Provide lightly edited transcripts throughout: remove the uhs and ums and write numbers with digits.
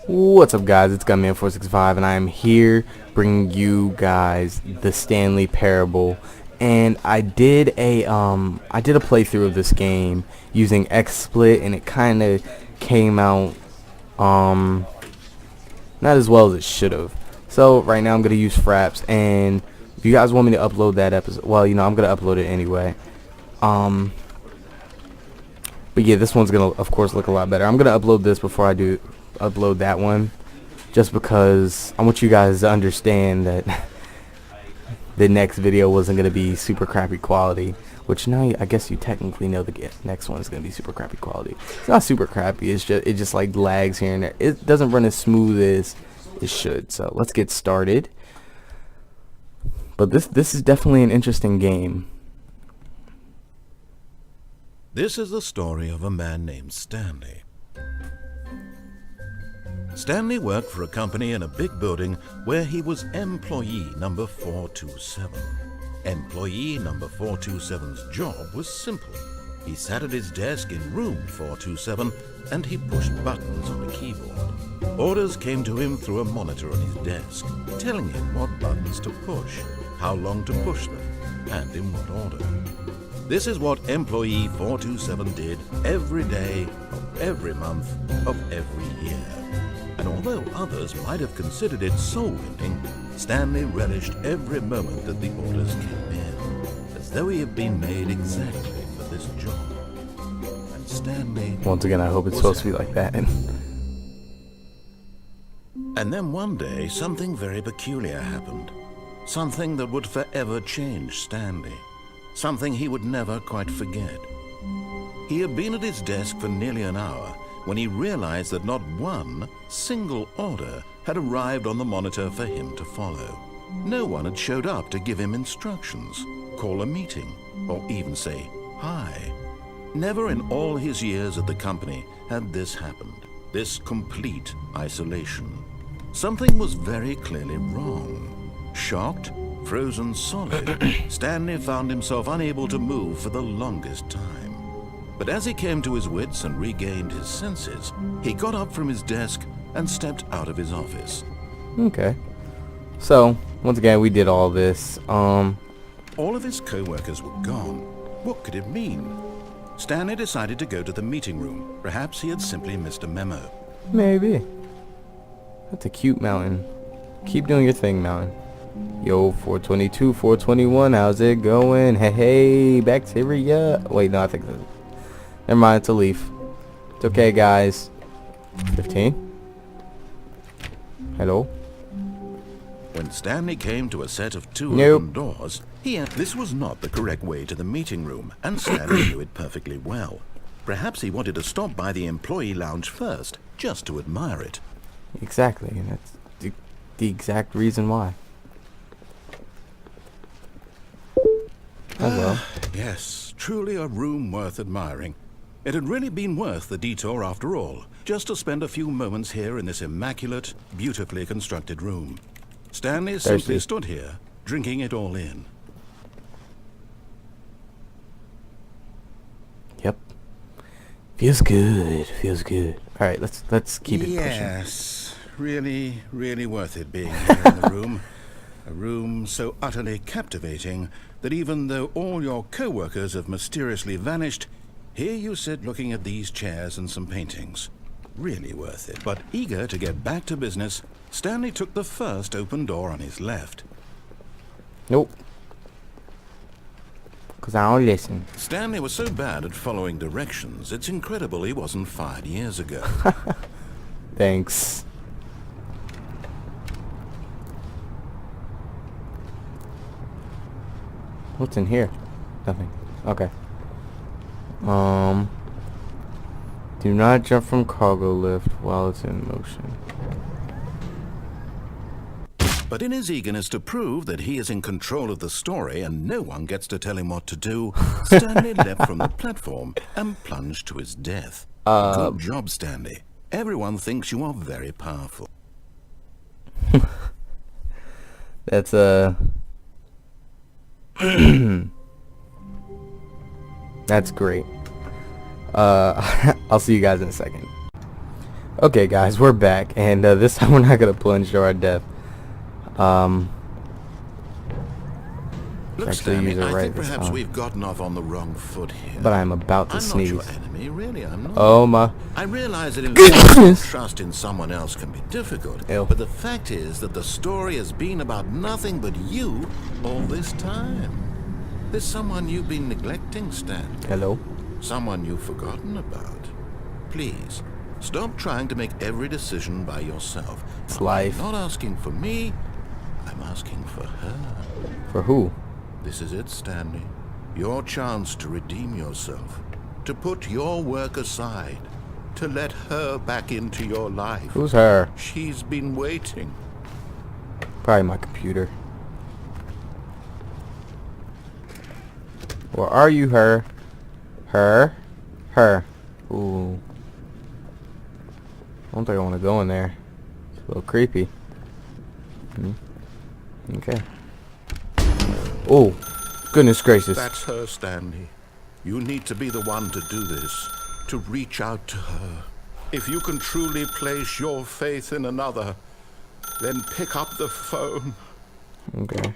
What's up, guys? It's Gunman465 and I am here bringing you guys the Stanley Parable. And I did a playthrough of this game using XSplit, and it kind of came out not as well as it should have. So right now I'm gonna use Fraps, and if you guys want me to upload that episode, well, I'm gonna upload it anyway. But yeah, this one's gonna of course look a lot better. I'm gonna upload this before I do upload that one, just because I want you guys to understand that the next video wasn't going to be super crappy quality, which now I guess you technically know the next one is going to be super crappy quality. It's not super crappy, it just like lags here and there. It doesn't run as smooth as it should. So let's get started. But this is definitely an interesting game. This is the story of a man named Stanley. Stanley worked for a company in a big building where he was employee number 427. Employee number 427's job was simple. He sat at his desk in room 427 and he pushed buttons on a keyboard. Orders came to him through a monitor on his desk, telling him what buttons to push, how long to push them, and in what order. This is what employee 427 did every day of every month of every year. And although others might have considered it soul-winning, Stanley relished every moment that the orders came in, as though he had been made exactly for this job. And Stanley... Once again, I hope it's supposed to be like that. And then one day, something very peculiar happened. Something that would forever change Stanley. Something he would never quite forget. He had been at his desk for nearly an hour when he realized that not one single order had arrived on the monitor for him to follow. No one had showed up to give him instructions, call a meeting, or even say hi. Never in all his years at the company had this happened, this complete isolation. Something was very clearly wrong. Shocked, frozen solid, Stanley found himself unable to move for the longest time. But as he came to his wits and regained his senses, he got up from his desk and stepped out of his office. Okay. So, once again, we did all this. All of his co-workers were gone. What could it mean? Stanley decided to go to the meeting room. Perhaps he had simply missed a memo. Maybe. That's a cute mountain. Keep doing your thing, mountain. Yo, 422, 421, how's it going? Hey, bacteria. Wait, no, I think that's... Never mind, it's a leaf. It's okay, guys. 15. Hello? When Stanley came to a set of two open doors, this was not the correct way to the meeting room, and Stanley knew it perfectly well. Perhaps he wanted to stop by the employee lounge first, just to admire it. Exactly, and that's the exact reason why. Hello. Yes, truly a room worth admiring. It had really been worth the detour after all, just to spend a few moments here in this immaculate, beautifully constructed room. Stanley simply stood here, drinking it all in. Yep. Feels good. Feels good. All right, let's keep it pushing. Yes, really worth it being here in the room. A room so utterly captivating that even though all your co-workers have mysteriously vanished, here you sit looking at these chairs and some paintings. Really worth it. But eager to get back to business, Stanley took the first open door on his left. Nope. Because I don't listen. Stanley was so bad at following directions, it's incredible he wasn't fired years ago. Thanks. What's in here? Nothing. Okay. Do not jump from cargo lift while it's in motion. But in his eagerness to prove that he is in control of the story and no one gets to tell him what to do, Stanley leapt from the platform and plunged to his death. Good job, Stanley. Everyone thinks you are very powerful. That's that's great. I'll see you guys in a second. Okay, guys, we're back, and this time we're not gonna plunge to our death. Look, Actually, Stanley, use it I right think this perhaps time. we've gotten off on the wrong foot here. But I'm about to I'm sneeze. not your enemy, really, I'm not. Oh my I realize that in goodness! fact, trust in someone else can be difficult, Ew. but the fact is that the story has been about nothing but you all this time. There's someone you've been neglecting, Stanley. Hello. Someone you've forgotten about. Please, stop trying to make every decision by yourself. It's life. I'm not asking for me, I'm asking for her. For who? This is it, Stanley. Your chance to redeem yourself. To put your work aside. To let her back into your life. Who's her? She's been waiting. Probably my computer. Or are you her? Her? Her. Ooh. I don't think I want to go in there. It's a little creepy. Okay. Oh, goodness gracious. That's her, Stanley. You need to be the one to do this. To reach out to her. If you can truly place your faith in another, then pick up the phone. Okay.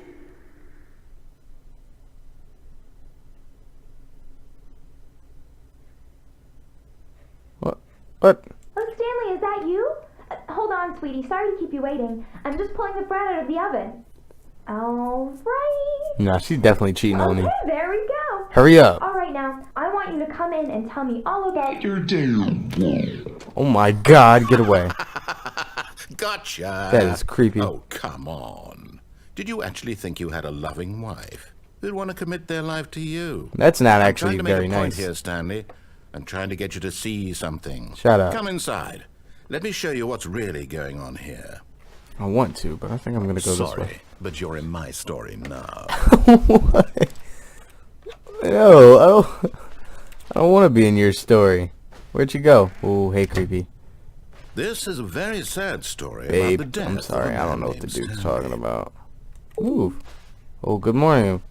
What? Oh, Stanley, is that you? Hold on, sweetie. Sorry to keep you waiting. I'm just pulling the bread out of the oven. All right. Nah, she's definitely cheating on me. Okay, there we go. Hurry up. All right, now, I want you to come in and tell me all about your Oh my god, get away. Gotcha. That is creepy. Oh, come on. Did you actually think you had a loving wife who'd want to commit their life to you? That's not I'm actually trying to make very a point nice. here, Stanley. I'm trying to get you to see something. Shut up. Come inside. Let me show you what's really going on here. I want to, but I think I'm gonna go this way. Sorry, but you're in my story now. What? No, I don't want to be in your story. Where'd you go? Oh, hey, creepy. This is a very sad story Babe, about the death I'm of sorry. a I don't man know what the named dude's Stanley. talking about. Ooh. Oh, good morning.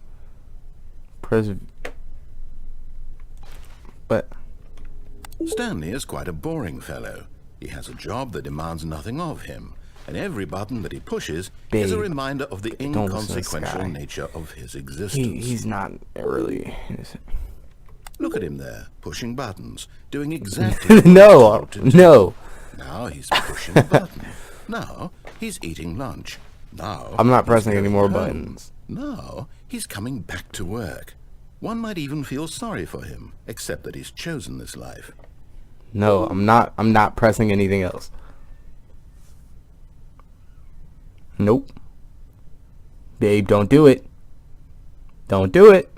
But Stanley is quite a boring fellow. He has a job that demands nothing of him, and every button that he pushes is a Babe, reminder of the don't listen to this inconsequential guy. nature of his existence. he's not really. Look at him there, pushing buttons, doing exactly what No, he's told to no. do. Now he's pushing a button. Now he's eating lunch. Now I'm not he's pressing any going more home. buttons. Now he's coming back to work. One might even feel sorry for him, except that he's chosen this life. No, I'm not. I'm not pressing anything else. Nope. Babe, don't do it. Don't do it.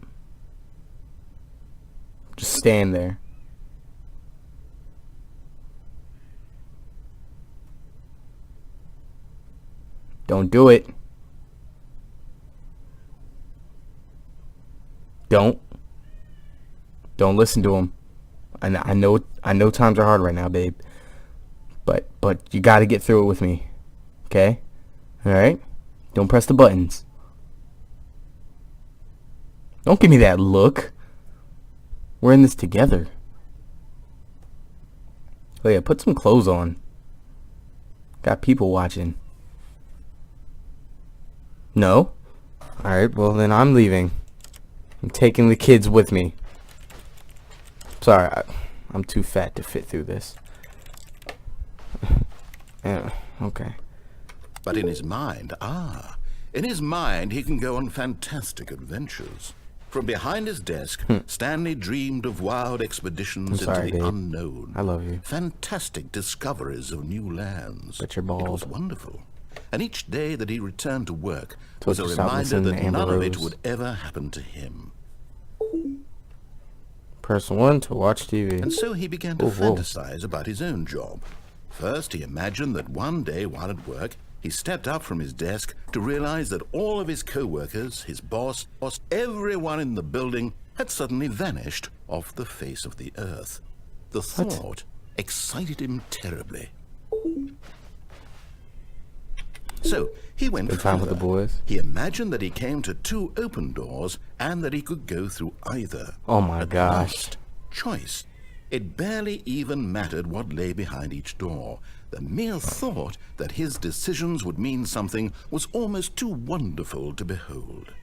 Just stand there. Don't do it. Don't listen to him. I know times are hard right now, babe. But you got to get through it with me. Okay? All right? Don't press the buttons. Don't give me that look. We're in this together. Oh yeah, put some clothes on. Got people watching. No? Alright, well then I'm leaving. I'm taking the kids with me. Sorry, I'm too fat to fit through this. Yeah, okay. But in his mind, he can go on fantastic adventures. From behind his desk, Stanley dreamed of wild expeditions I'm sorry, into the babe. unknown. I love you. Fantastic discoveries of new lands. But you're It bald. was wonderful. And each day that he returned to work Told was a you stop reminder listening that to Amber none of it Rose. would ever happen to him. Press 1 to watch TV. And so he began to Oh, whoa. fantasize about his own job. First, he imagined that one day while at work, he stepped up from his desk to realize that all of his co-workers, his boss, everyone in the building had suddenly vanished off the face of the earth. The thought excited him terribly. So he went Good time with further. the boys. He imagined that he came to two open doors and that he could go through either. Oh my At gosh. last, choice. It barely even mattered what lay behind each door. The mere thought that his decisions would mean something was almost too wonderful to behold.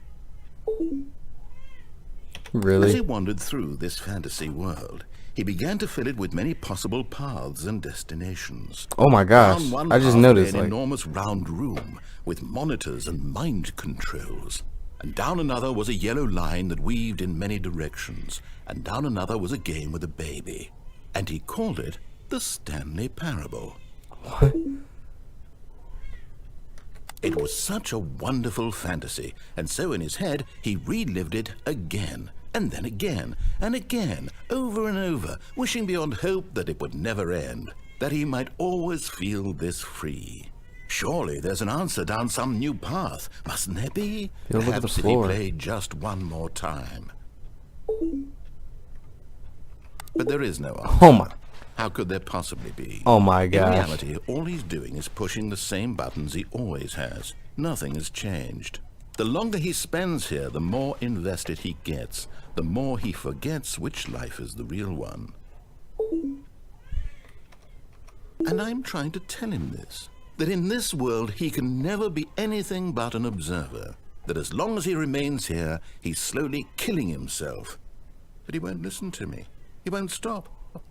Really? As he wandered through this fantasy world, he began to fill it with many possible paths and destinations. Oh my gosh, Down one I just path noticed, lay an like, enormous round room with monitors and mind controls. And down another was a yellow line that weaved in many directions. And down another was a game with a baby. And he called it the Stanley Parable. what? It was such a wonderful fantasy, and so in his head he relived it again, and then again, and again, over and over, wishing beyond hope that it would never end, that he might always feel this free. Surely there's an answer down some new path, mustn't there be? Yo, look at the Perhaps if he floor. played just one more time. But there is no answer. Oh my, How could there possibly be? oh my In gosh. reality, all he's doing is pushing the same buttons he always has. Nothing has changed. The longer he spends here, the more invested he gets, the more he forgets which life is the real one. And I'm trying to tell him this, that in this world he can never be anything but an observer, that as long as he remains here, he's slowly killing himself. But he won't listen to me. He won't stop.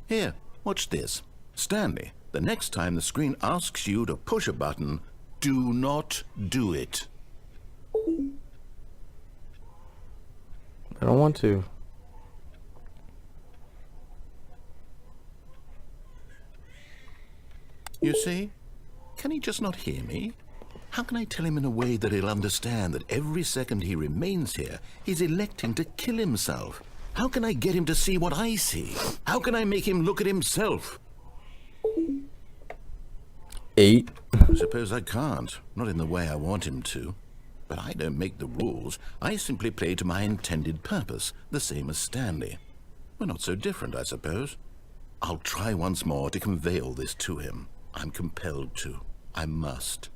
Here, watch this. Stanley, the next time the screen asks you to push a button, do not do it. I don't want to. You see? Can he just not hear me? How can I tell him in a way that he'll understand that every second he remains here, he's electing to kill himself? How can I get him to see what I see? How can I make him look at himself? 8. Suppose I can't, not in the way I want him to. But I don't make the rules. I simply play to my intended purpose, the same as Stanley. We're not so different, I suppose. I'll try once more to convey all this to him. I'm compelled to. I must.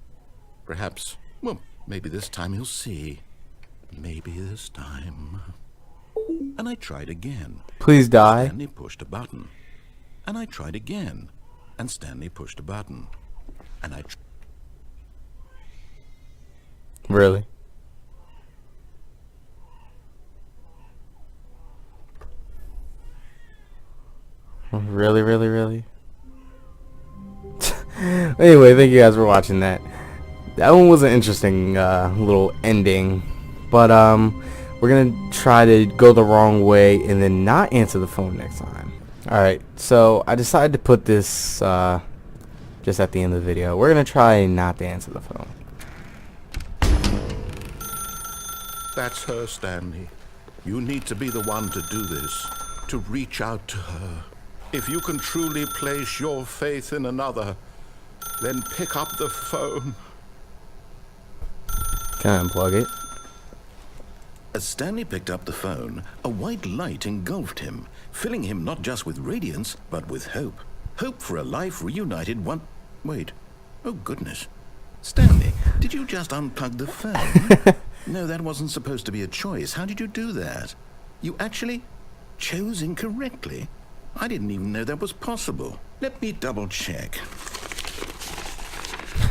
Perhaps, well, maybe this time he'll see. Maybe this time. And I tried again. Please die. Stanley pushed a button. And I tried again. And Stanley pushed a button. And I Really? Really, really, really? Anyway, thank you guys for watching that. That one was an interesting little ending. But we're gonna try to go the wrong way and then not answer the phone next time. Alright, so I decided to put this just at the end of the video. We're gonna try not to answer the phone. That's her, Stanley. You need to be the one to do this, to reach out to her. If you can truly place your faith in another, then pick up the phone. Can I unplug it? As Stanley picked up the phone, a white light engulfed him, filling him not just with radiance, but with hope. Hope for a life reunited one... Wait. Oh, goodness. Stanley, did you just unplug the phone? No, that wasn't supposed to be a choice. How did you do that? You actually chose incorrectly? I didn't even know that was possible. Let me double check.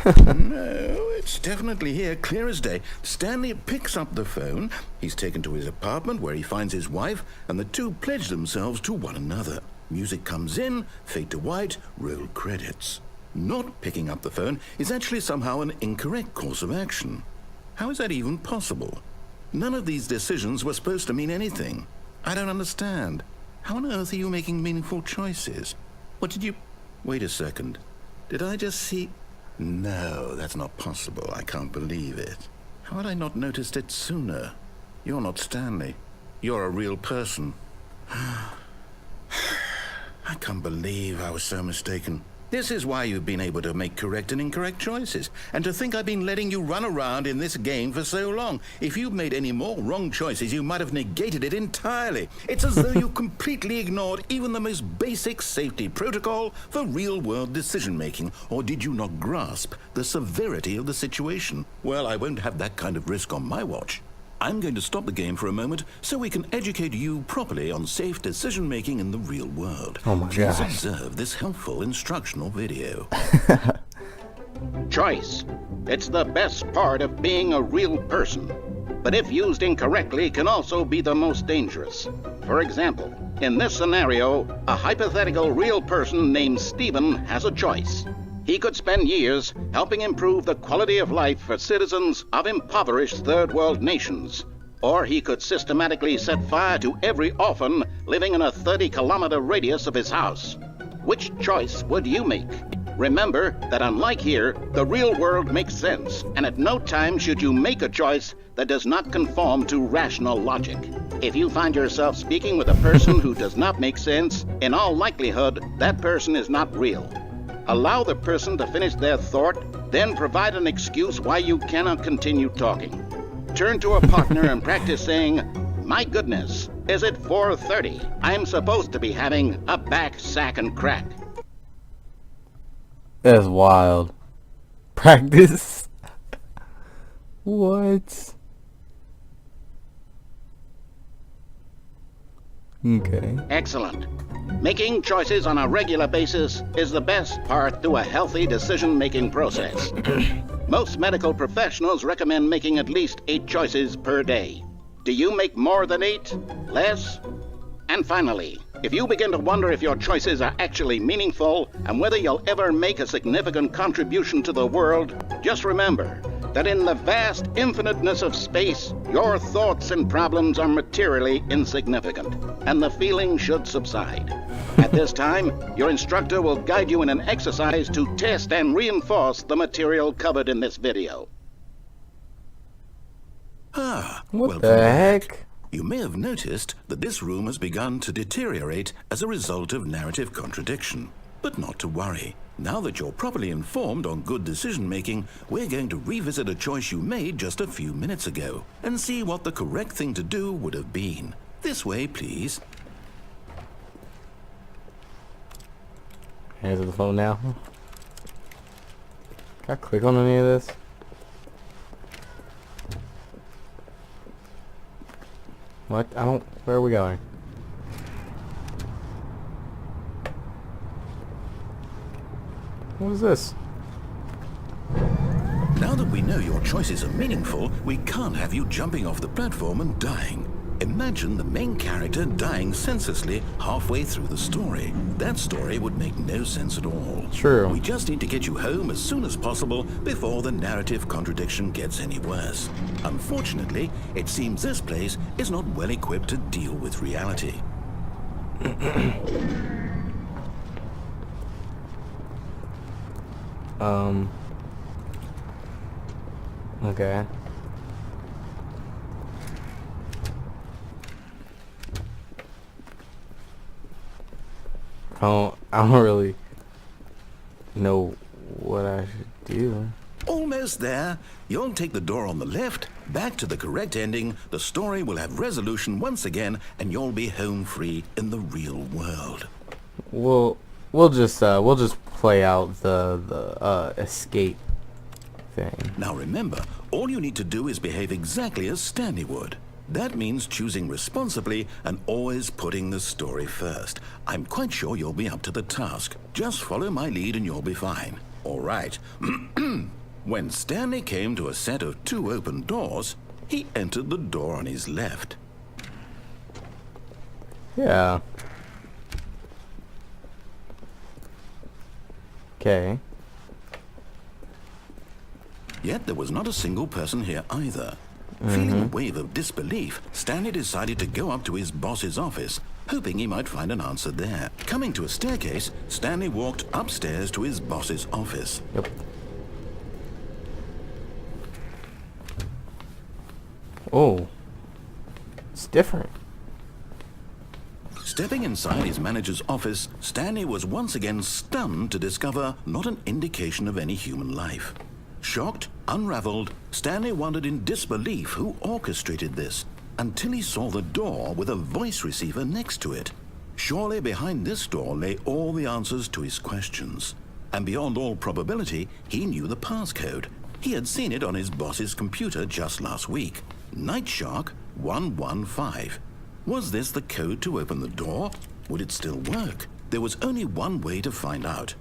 No, it's definitely here, clear as day. Stanley picks up the phone. He's taken to his apartment where he finds his wife, and the two pledge themselves to one another. Music comes in, fade to white, roll credits. Not picking up the phone is actually somehow an incorrect course of action. How is that even possible? None of these decisions were supposed to mean anything. I don't understand. How on earth are you making meaningful choices? What did you... Wait a second. Did I just see... No, that's not possible. I can't believe it. How had I not noticed it sooner? You're not Stanley. You're a real person. I can't believe I was so mistaken. This is why you've been able to make correct and incorrect choices. And to think I've been letting you run around in this game for so long. If you'd made any more wrong choices, you might have negated it entirely. It's as though you completely ignored even the most basic safety protocol for real-world decision-making. Or did you not grasp the severity of the situation? Well, I won't have that kind of risk on my watch. I'm going to stop the game for a moment so we can educate you properly on safe decision-making in the real world. Oh my Please gosh. observe this helpful instructional video. Choice. It's the best part of being a real person. But if used incorrectly, can also be the most dangerous. For example, in this scenario, a hypothetical real person named Stephen has a choice. He could spend years helping improve the quality of life for citizens of impoverished third world nations. Or he could systematically set fire to every orphan living in a 30-kilometer radius of his house. Which choice would you make? Remember that unlike here, the real world makes sense, and at no time should you make a choice that does not conform to rational logic. If you find yourself speaking with a person who does not make sense, in all likelihood, that person is not real. Allow the person to finish their thought, then provide an excuse why you cannot continue talking. Turn to a partner and practice saying, "My goodness, is it 4:30? I'm supposed to be having a back, sack, and crack." That's wild. Practice? What? Okay. Excellent. Making choices on a regular basis is the best part to a healthy decision-making process. Most medical professionals recommend making at least 8 choices per day. Do you make more than 8? Less? And finally, if you begin to wonder if your choices are actually meaningful and whether you'll ever make a significant contribution to the world, just remember that in the vast infiniteness of space, your thoughts and problems are materially insignificant, and the feeling should subside. At this time, your instructor will guide you in an exercise to test and reinforce the material covered in this video. What the heck? You may have noticed that this room has begun to deteriorate as a result of narrative contradiction. But not to worry. Now that you're properly informed on good decision-making, we're going to revisit a choice you made just a few minutes ago and see what the correct thing to do would have been. This way, please. Hands on the phone now. Can I click on any of this? What? I don't... Where are we going? What is this? Now that we know your choices are meaningful, we can't have you jumping off the platform and dying. Imagine the main character dying senselessly halfway through the story. That story would make no sense at all. True. We just need to get you home as soon as possible before the narrative contradiction gets any worse. Unfortunately, it seems this place is not well equipped to deal with reality. Okay. I don't really know what I should do. Almost there. You'll take the door on the left, back to the correct ending, the story will have resolution once again, and you'll be home free in the real world. We'll just play out the escape thing. Now remember, all you need to do is behave exactly as Stanley would. That means choosing responsibly and always putting the story first. I'm quite sure you'll be up to the task. Just follow my lead and you'll be fine. All right. When Stanley came to a set of 2 open doors, he entered the door on his left. Yeah. Okay. Yet there was not a single person here either. Feeling a wave of disbelief, Stanley decided to go up to his boss's office, hoping he might find an answer there. Coming to a staircase, Stanley walked upstairs to his boss's office. Yep. Oh. It's different. Stepping inside his manager's office, Stanley was once again stunned to discover not an indication of any human life. Shocked, unraveled, Stanley wondered in disbelief who orchestrated this, until he saw the door with a voice receiver next to it. Surely behind this door lay all the answers to his questions. And beyond all probability, he knew the passcode. He had seen it on his boss's computer just last week. Night Shark 115. Was this the code to open the door? Would it still work? There was only one way to find out.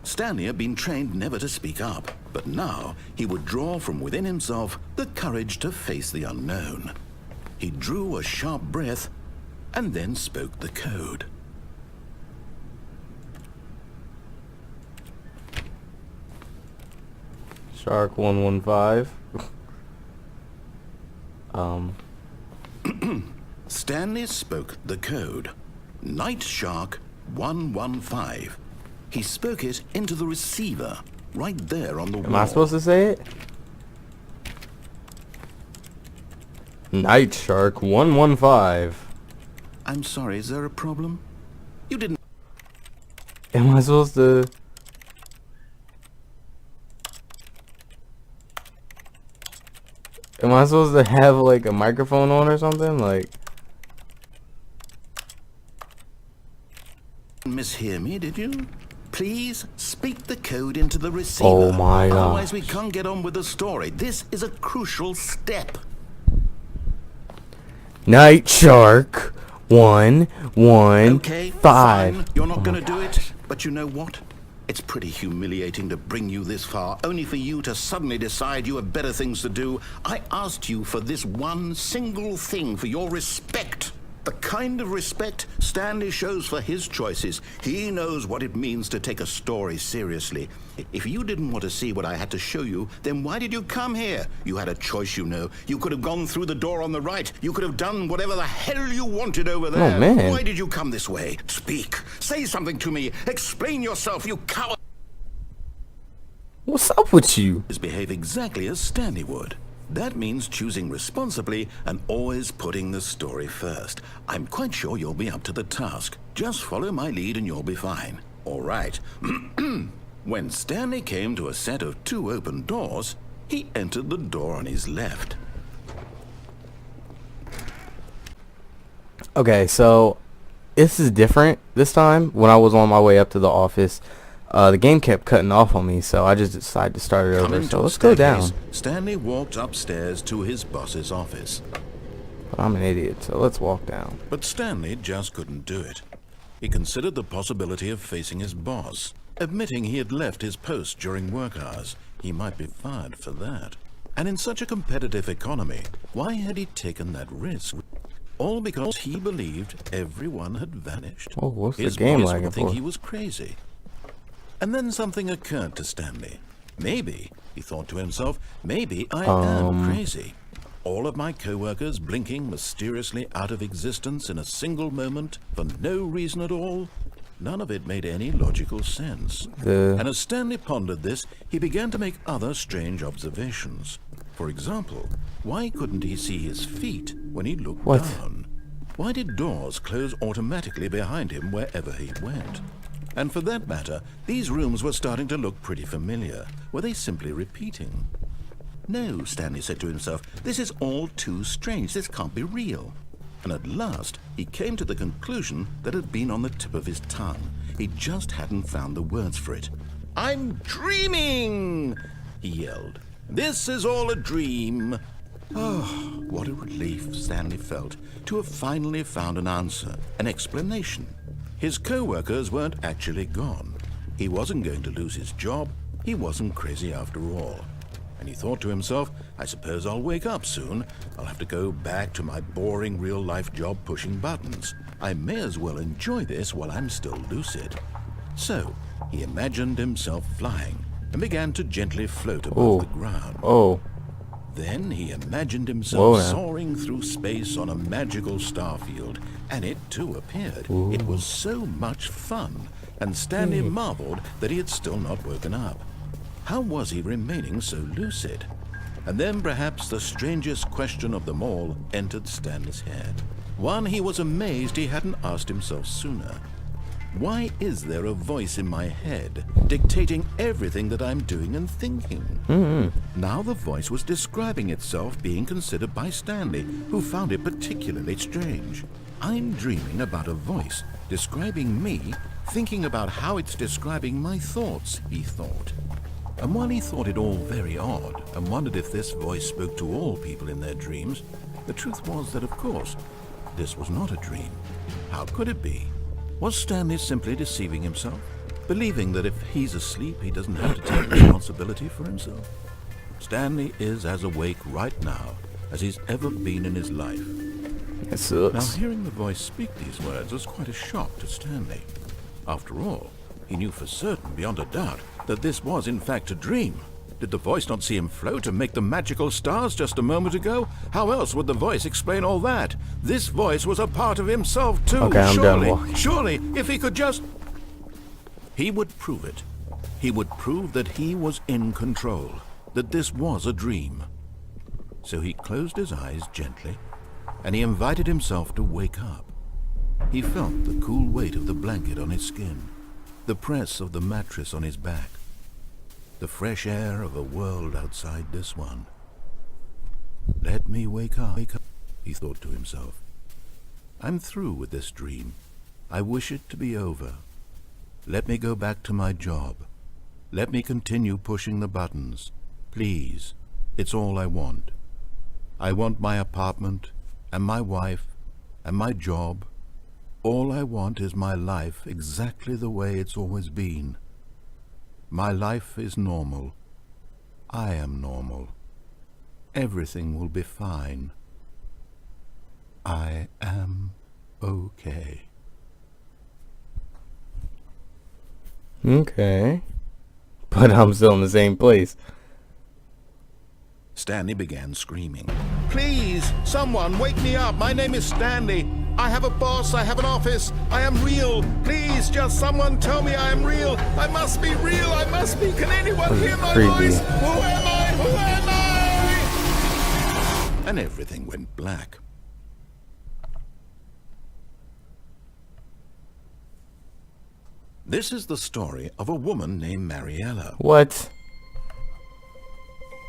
Stanley had been trained never to speak up, but now he would draw from within himself the courage to face the unknown. He drew a sharp breath and then spoke the code. Shark 115. Stanley spoke the code. Night Shark 115. He spoke it into the receiver, right there on the wall. Am I supposed to say it? Night Shark 115. I'm sorry, is there a problem? You didn't... Am I supposed to... Am I supposed to have like a microphone on or something? Like... mishear me, did you? Please speak the code into the receiver. Oh my God. Otherwise we can't get on with the story. This is a crucial step. Night Shark 115. Okay, fine. You're not going to do it. But you know what? It's pretty humiliating to bring you this far, only for you to suddenly decide you have better things to do. I asked you for this one single thing, for your respect. The kind of respect Stanley shows for his choices. He knows what it means to take a story seriously. If you didn't want to see what I had to show you, then why did you come here? You had a choice, you know. You could have gone through the door on the right. You could have done whatever the hell you wanted over there. Oh, man. Why did you come this way? Speak. Say something to me. Explain yourself, you coward. What's up with you? Behave exactly as Stanley would. That means choosing responsibly and always putting the story first. I'm quite sure you'll be up to the task. Just follow my lead and you'll be fine. All right. When Stanley came to a set of 2 open doors, he entered the door on his left. Okay, so this is different this time. When I was on my way up to the office, the game kept cutting off on me, so I just decided to start it over. Coming So to let's a go staircase, down. Stanley walked upstairs to his boss's office. But I'm an idiot, so let's walk down. But Stanley just couldn't do it. He considered the possibility of facing his boss, admitting he had left his post during work hours. He might be fired for that. And in such a competitive economy, why had he taken that risk? All because he believed everyone had vanished. Oh, what's the His game boss lagging would think for? he was crazy. And then something occurred to Stanley. Maybe, he thought to himself, maybe I am crazy. All of my co-workers blinking mysteriously out of existence in a single moment for no reason at all. None of it made any logical sense. And as Stanley pondered this, he began to make other strange observations. For example, why couldn't he see his feet when he looked down? Why did doors close automatically behind him wherever he went? And for that matter, these rooms were starting to look pretty familiar. Were they simply repeating? No, Stanley said to himself, this is all too strange. This can't be real. And at last, he came to the conclusion that had been on the tip of his tongue. He just hadn't found the words for it. I'm dreaming, he yelled. This is all a dream. Oh, what a relief Stanley felt to have finally found an answer, an explanation. His co-workers weren't actually gone. He wasn't going to lose his job. He wasn't crazy after all. And he thought to himself, I suppose I'll wake up soon. I'll have to go back to my boring real-life job pushing buttons. I may as well enjoy this while I'm still lucid. So, he imagined himself flying and began to gently float above the ground. Then he imagined himself soaring through space on a magical starfield, and it too appeared. It was so much fun, and Stanley marveled that he had still not woken up. How was he remaining so lucid? And then perhaps the strangest question of them all entered Stanley's head. One he was amazed he hadn't asked himself sooner. Why is there a voice in my head dictating everything that I'm doing and thinking? Now the voice was describing itself being considered by Stanley, who found it particularly strange. I'm dreaming about a voice describing me, thinking about how it's describing my thoughts, he thought. And while he thought it all very odd and wondered if this voice spoke to all people in their dreams, the truth was that, of course, this was not a dream. How could it be? Was Stanley simply deceiving himself, believing that if he's asleep, he doesn't have to take responsibility for himself? Stanley is as awake right now as he's ever been in his life. It sucks. Now, hearing the voice speak these words was quite a shock to Stanley. After all, he knew for certain, beyond a doubt, that this was in fact a dream. Did the voice not see him float and make the magical stars just a moment ago? How else would the voice explain all that? This voice was a part of himself too. Okay, I'm done walking. Surely, if he could just... He would prove it. He would prove that he was in control, that this was a dream. So he closed his eyes gently, and he invited himself to wake up. He felt the cool weight of the blanket on his skin, the press of the mattress on his back, the fresh air of a world outside this one. Let me wake up, he thought to himself. I'm through with this dream. I wish it to be over. Let me go back to my job. Let me continue pushing the buttons. Please, it's all I want. I want my apartment, and my wife, and my job. All I want is my life exactly the way it's always been. My life is normal. I am normal. Everything will be fine. I am okay. Okay. But I'm still in the same place. Stanley began screaming. Please, someone, wake me up. My name is Stanley. I have a boss. I have an office. I am real. Please, just someone tell me I am real. I must be real. I must be. Can anyone hear my voice? Who am I? Who am I? And everything went black. This is the story of a woman named Mariella. What?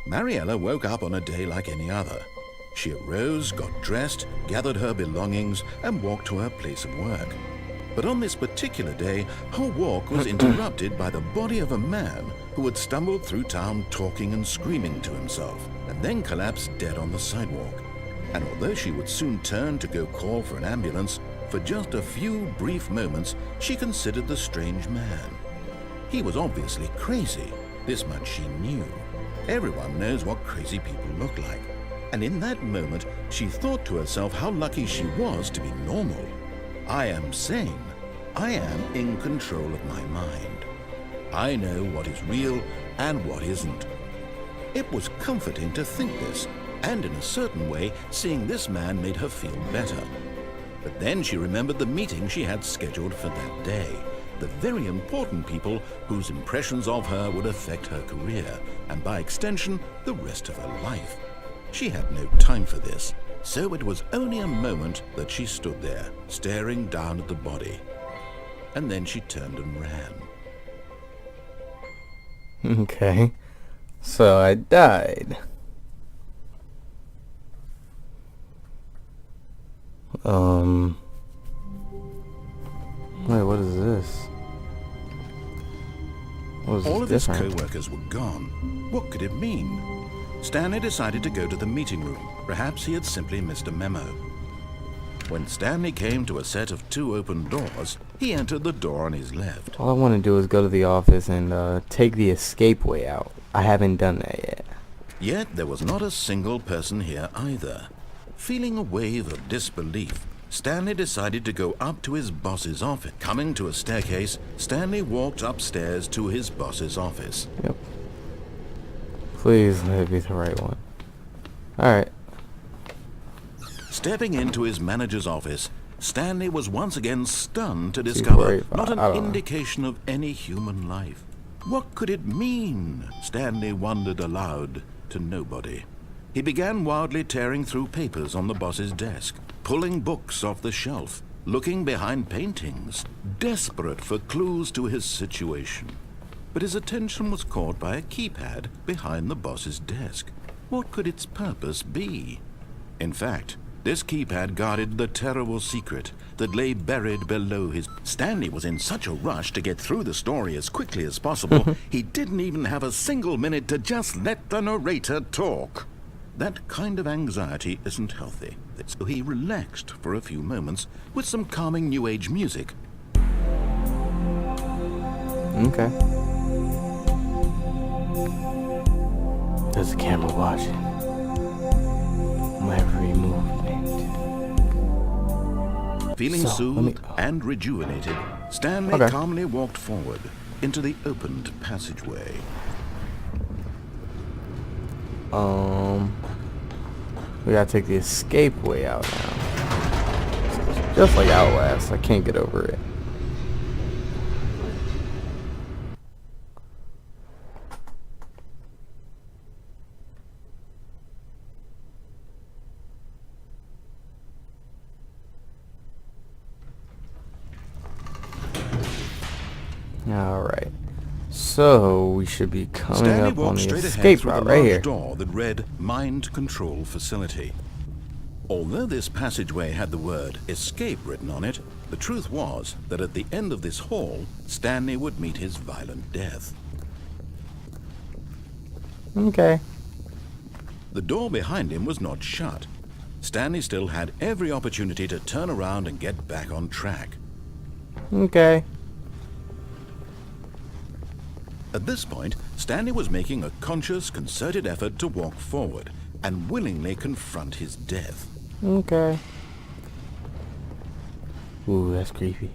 Mariella woke up on a day like any other. She arose, got dressed, gathered her belongings, and walked to her place of work. But on this particular day, her walk was interrupted by the body of a man who had stumbled through town talking and screaming to himself, and then collapsed dead on the sidewalk. And although she would soon turn to go call for an ambulance, for just a few brief moments, she considered the strange man. He was obviously crazy. This much she knew. Everyone knows what crazy people look like. And in that moment, she thought to herself how lucky she was to be normal. I am sane. I am in control of my mind. I know what is real and what isn't. It was comforting to think this, and in a certain way, seeing this man made her feel better. But then she remembered the meeting she had scheduled for that day. The very important people whose impressions of her would affect her career, and by extension, the rest of her life. She had no time for this, so it was only a moment that she stood there, staring down at the body. And then she turned and ran. Okay. So I died. Wait, what is this? What is All of this his different? co-workers were gone. What could it mean? Stanley decided to go to the meeting room. Perhaps he had simply missed a memo. When Stanley came to a set of 2 open doors, he entered the door on his left. All I want to do is go to the office and take the escape way out. I haven't done that yet. Yet there was not a single person here either. Feeling a wave of disbelief, Stanley decided to go up to his boss's office. Coming to a staircase, Stanley walked upstairs to his boss's office. Yep. Please let it be the right one. Alright. Stepping into his manager's office, Stanley was once again stunned to Super discover 85, not an I don't know. indication of any human life. What could it mean? Stanley wondered aloud to nobody. He began wildly tearing through papers on the boss's desk, pulling books off the shelf, looking behind paintings, desperate for clues to his situation. But his attention was caught by a keypad behind the boss's desk. What could its purpose be? In fact, This keypad guarded the terrible secret that lay buried below his... Stanley was in such a rush to get through the story as quickly as possible, he didn't even have a single minute to just let the narrator talk. That kind of anxiety isn't healthy, so he relaxed for a few moments with some calming New Age music. Okay. There's a camera watching my every movement. Feeling soothed and rejuvenated, Stanley calmly walked forward into the opened passageway. We gotta take the escape way out now. Just like Outlast, I can't get over it. Alright, so we should be coming Stanley up on walked the straight escape ahead route through the right large here. door that read Mind Control Facility. Although this passageway had the word escape written on it, the truth was that at the end of this hall, Stanley would meet his violent death. Okay. The door behind him was not shut. Stanley still had every opportunity to turn around and get back on track. Okay. At this point, Stanley was making a conscious, concerted effort to walk forward and willingly confront his death. Okay. Ooh, that's creepy.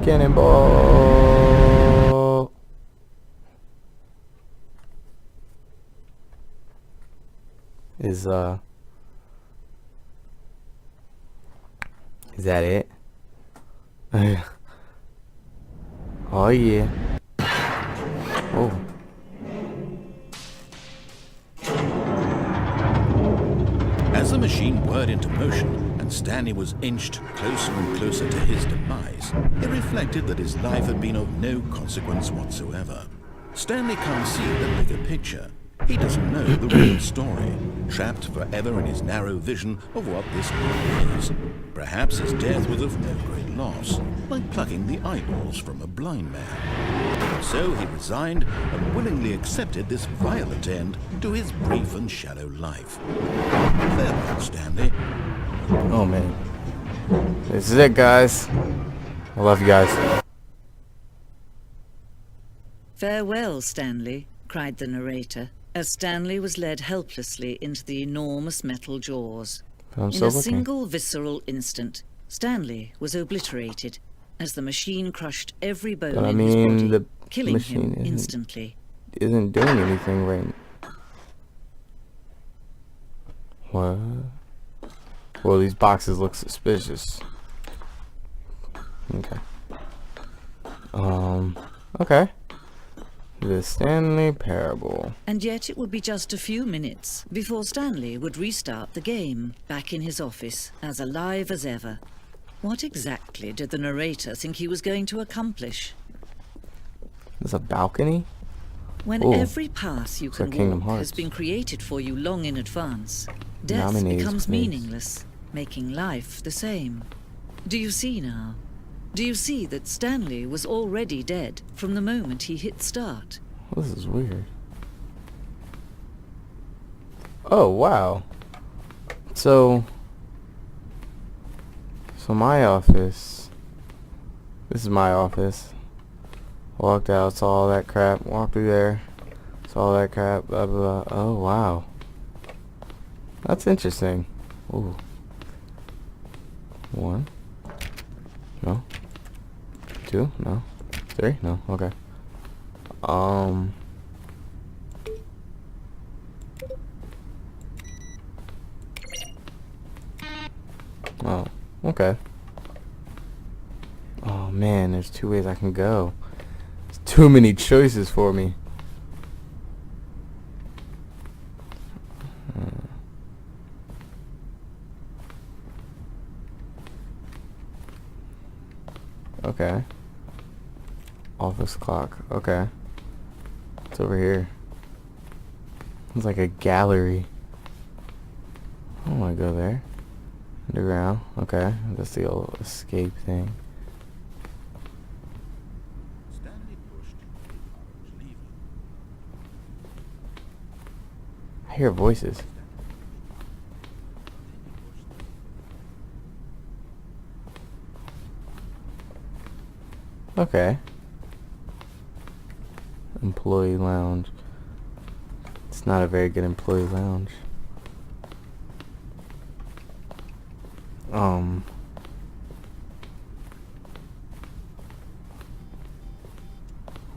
Cannonball. Is that it? Oh yeah. Oh. As the machine whirred into motion and Stanley was inched closer and closer to his demise, it reflected that his life had been of no consequence whatsoever. Stanley can't see the bigger picture. He doesn't know the real story, trapped forever in his narrow vision of what this world is. Perhaps his death was of no great loss, like plucking the eyeballs from a blind man. So he resigned and willingly accepted this violent end to his brief and shallow life. Farewell, Stanley. Oh man. This is it, guys. I love you guys. "Farewell, Stanley," cried the narrator, as Stanley was led helplessly into the enormous metal jaws. I'm In still a looking. single visceral instant, Stanley was obliterated as the machine crushed every bone But I in his mean, body, the killing machine him instantly. isn't doing anything right. What? Well, these boxes look suspicious. Okay. Okay. The Stanley Parable. And yet it would be just a few minutes before Stanley would restart the game, back in his office, as alive as ever. What exactly did the narrator think he was going to accomplish? There's a balcony? When Ooh. every path you Looks can like Kingdom walk has Hearts. been created for you long in advance, death Nominees, becomes please. meaningless, making life the same. Do you see now? Do you see that Stanley was already dead from the moment he hit start? This is weird. Oh, wow. So my office. This is my office. Walked out, saw all that crap. Walked through there, saw all that crap. Blah, blah, blah. Oh, wow. That's interesting. Ooh. 1. No. 2. No. 3. No. Okay. Oh, okay. Oh man, there's 2 ways I can go. There's too many choices for me. Okay. Office clock. Okay. It's over here. It's like a gallery. I don't want to go there. Underground. Okay, that's the old escape thing. Stanley pushed the orange lever. I hear voices. Okay. Employee lounge. It's not a very good employee lounge.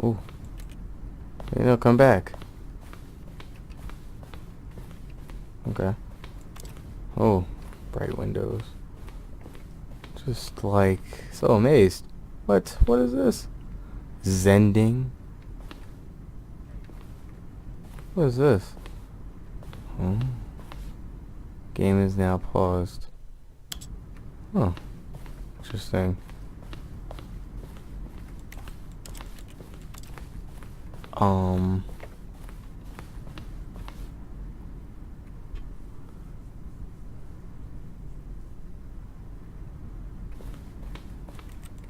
Ooh. Come back. Okay. Oh, bright windows. Just like so amazed. What is this? Zending? What is this? Oh. Game is now paused. Oh. Interesting.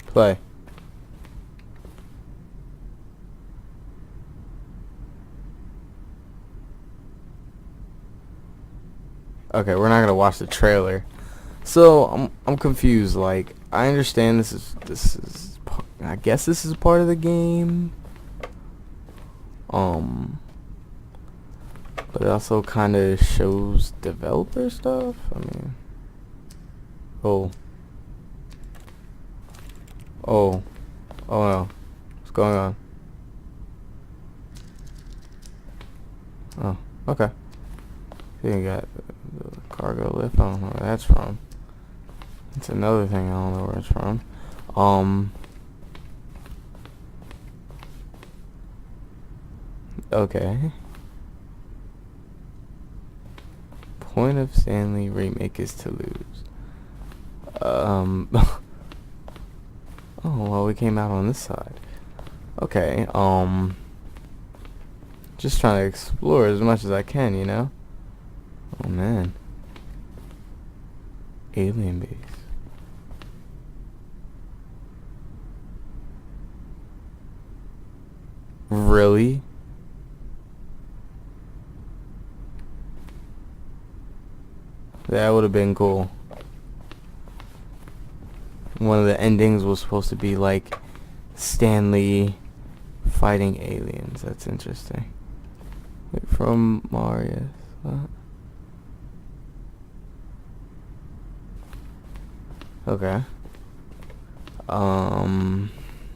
Play. Okay, we're not gonna watch the trailer. So I'm confused. Like, I understand this is I guess this is part of the game. But it also kind of shows developer stuff. I mean, oh no, what's going on? Oh, okay. You got the cargo lift. I don't know where that's from. That's another thing I don't know where it's from. Okay. Point of Stanley remake is to lose. Oh, well, we came out on this side. Okay, just trying to explore as much as I can, you know? Oh, man. Alien base. Really? That would have been cool. One of the endings was supposed to be like Stanley fighting aliens. That's interesting. Wait, from Marius. What? Okay.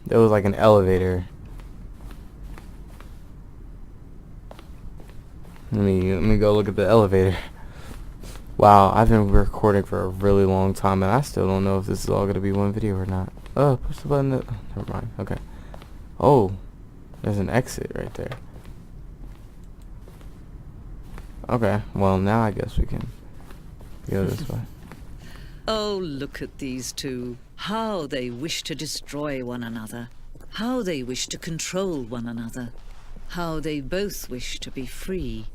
There was like an elevator. Let me go look at the elevator. Wow, I've been recording for a really long time and I still don't know if this is all gonna be one video or not. Oh, push the button. Never mind. Okay. Oh, there's an exit right there. Okay, well now I guess we can go this way. Oh, look at these two. How they wish to destroy one another. How they wish to control one another. How they both wish to be free.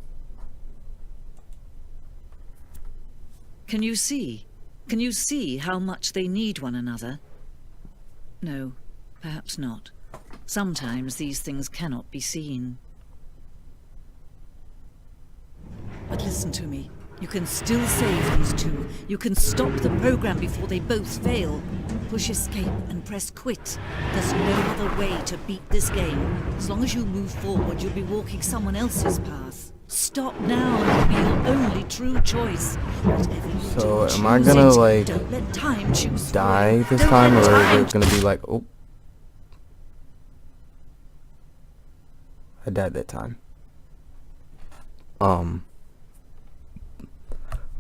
Can you see? Can you see how much they need one another? No, perhaps not. Sometimes these things cannot be seen. But listen to me. You can still save these two. You can stop the program before they both fail. Push escape and press quit. There's no other way to beat this game. As long as you move forward, you'll be walking someone else's path. Stop now and it'll be your only true choice. Whatever you So do, am I choose gonna it. like Don't let time choose for die you. this Don't time, or let is time it gonna be like, oh, I died that time? I'm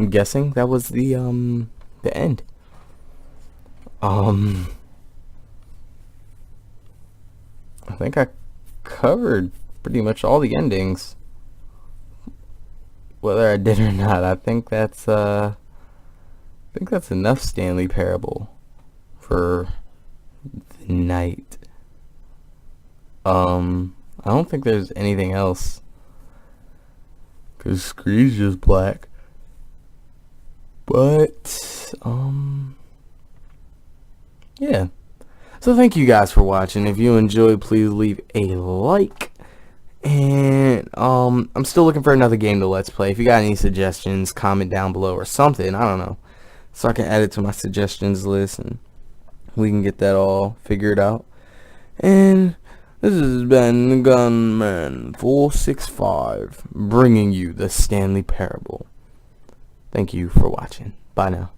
guessing that was the end. I think I covered pretty much all the endings. Whether I did or not, I think that's enough Stanley Parable for the night. I don't think there's anything else, 'cause the screen's just black. But yeah. So thank you guys for watching. If you enjoyed, please leave a like. And I'm still looking for another game to let's play. If you got any suggestions, comment down below or something, I don't know, so I can add it to my suggestions list and we can get that all figured out. And this has been Gunman 465 bringing you the Stanley Parable. Thank you for watching. Bye now.